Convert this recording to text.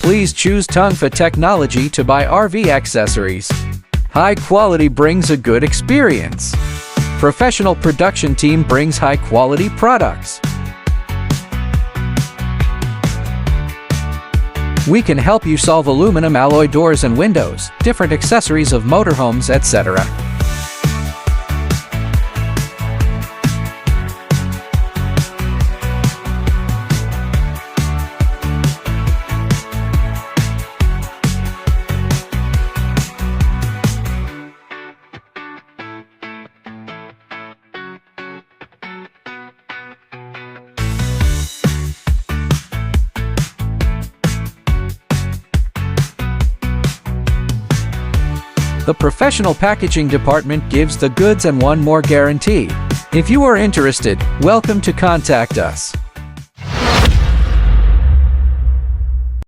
Please choose Tongfa Technology to buy RV accessories. High quality brings a good experience. Professional production team brings high quality products. We can help you solve aluminum alloy doors and windows, different accessories of motorhomes, etc. The professional packaging department gives the goods and one more guarantee. If you are interested, welcome to contact us.